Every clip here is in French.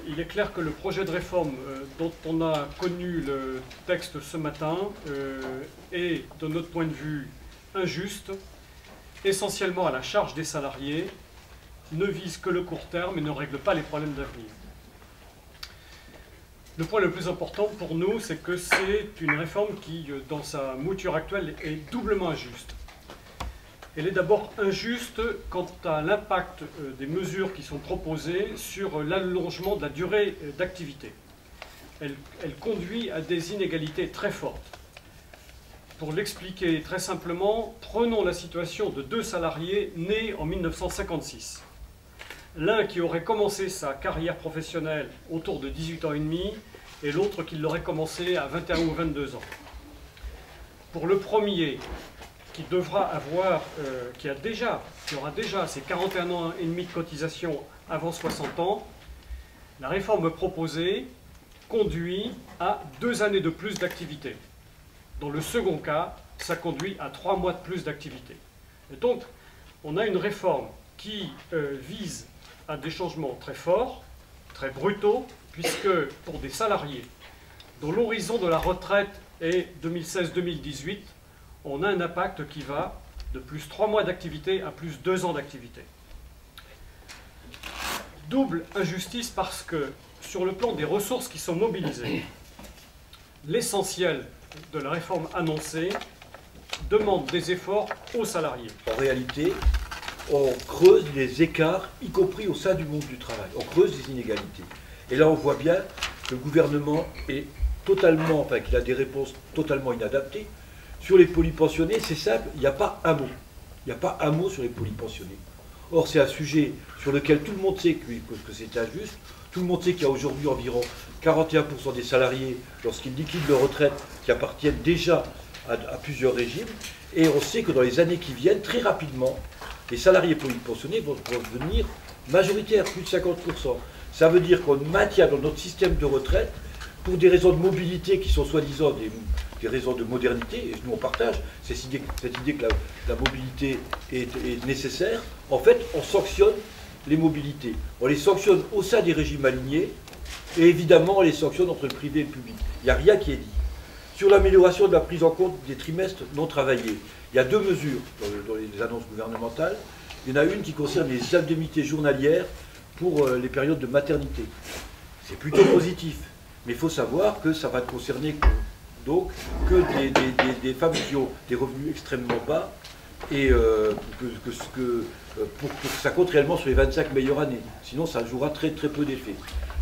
il est clair que le projet de réforme dont on a connu le texte ce matin est, de notre point de vue, injuste, essentiellement à la charge des salariés, ne vise que le court terme et ne règle pas les problèmes d'avenir. Le point le plus important pour nous, c'est que c'est une réforme qui, dans sa mouture actuelle, est doublement injuste. Elle est d'abord injuste quant à l'impact des mesures qui sont proposées sur l'allongement de la durée d'activité. Elle conduit à des inégalités très fortes. Pour l'expliquer très simplement, prenons la situation de deux salariés nés en 1956. L'un qui aurait commencé sa carrière professionnelle autour de 18 ans et demi et l'autre qui l'aurait commencé à 21 ou 22 ans. Pour le premier, qui aura déjà ses 41 ans et demi de cotisation avant 60 ans, la réforme proposée conduit à 2 années de plus d'activité. Dans le second cas, ça conduit à 3 mois de plus d'activité. Et donc, on a une réforme qui vise à des changements très forts, très brutaux, puisque pour des salariés dont l'horizon de la retraite est 2016-2018, on a un impact qui va de plus 3 mois d'activité à plus 2 ans d'activité. Double injustice parce que, sur le plan des ressources qui sont mobilisées, l'essentiel de la réforme annoncée demande des efforts aux salariés. En réalité, on creuse les écarts, y compris au sein du monde du travail. On creuse les inégalités. Et là, on voit bien que le gouvernement est totalement, enfin, qu'il a des réponses totalement inadaptées. Sur les polypensionnés, c'est simple, il n'y a pas un mot. Il n'y a pas un mot sur les polypensionnés. Or, c'est un sujet sur lequel tout le monde sait que c'est injuste. Tout le monde sait qu'il y a aujourd'hui environ 41% des salariés, lorsqu'ils liquident leur retraite, qui appartiennent déjà à plusieurs régimes. Et on sait que dans les années qui viennent, très rapidement, les salariés polypensionnés vont devenir majoritaires, plus de 50%. Ça veut dire qu'on maintient dans notre système de retraite, pour des raisons de mobilité qui sont soi-disant des raisons de modernité, et nous on partage cette idée que la mobilité est nécessaire, en fait on sanctionne les mobilités. On les sanctionne au sein des régimes alignés, et évidemment on les sanctionne entre le privé et le public. Il n'y a rien qui est dit. Sur l'amélioration de la prise en compte des trimestres non travaillés, il y a 2 mesures dans les annonces gouvernementales. Il y en a une qui concerne les indemnités journalières pour les périodes de maternité. C'est plutôt positif. Mais il faut savoir que ça va ne concerner donc que des femmes qui ont des revenus extrêmement bas et pour que ça compte réellement sur les 25 meilleures années. Sinon, ça jouera très très peu d'effet.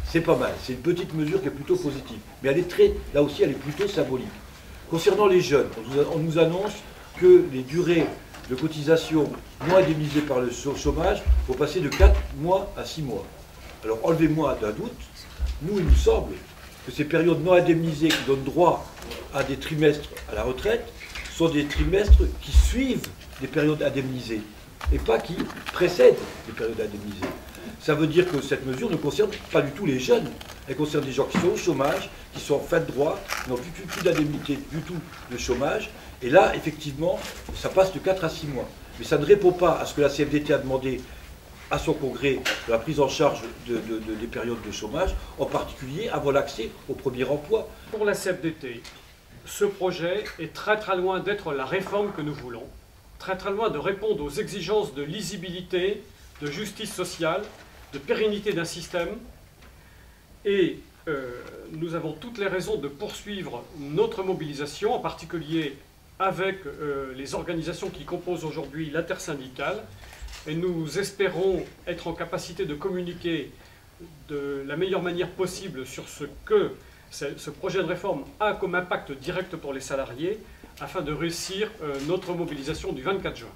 C'est pas mal. C'est une petite mesure qui est plutôt positive. Mais elle est là aussi, elle est plutôt symbolique. Concernant les jeunes, on nous annonce que les durées de cotisation non indemnisées par le chômage vont passer de 4 mois à 6 mois. Alors, enlevez-moi d'un doute. Nous, il nous semble que ces périodes non indemnisées qui donnent droit à des trimestres à la retraite sont des trimestres qui suivent des périodes indemnisées et pas qui précèdent les périodes indemnisées. Ça veut dire que cette mesure ne concerne pas du tout les jeunes. Elle concerne des gens qui sont au chômage, qui sont en fin de droit, qui n'ont plus d'indemnité du tout de chômage. Et là, effectivement, ça passe de 4 à 6 mois. Mais ça ne répond pas à ce que la CFDT a demandé à son congrès de la prise en charge des périodes de chômage, en particulier avant l'accès au premier emploi. Pour la CFDT, ce projet est très très loin d'être la réforme que nous voulons, très très loin de répondre aux exigences de lisibilité, de justice sociale, de pérennité d'un système. Et nous avons toutes les raisons de poursuivre notre mobilisation, en particulier avec les organisations qui composent aujourd'hui l'intersyndicale. Et nous espérons être en capacité de communiquer de la meilleure manière possible sur ce que ce projet de réforme a comme impact direct pour les salariés afin de réussir notre mobilisation du 24 juin.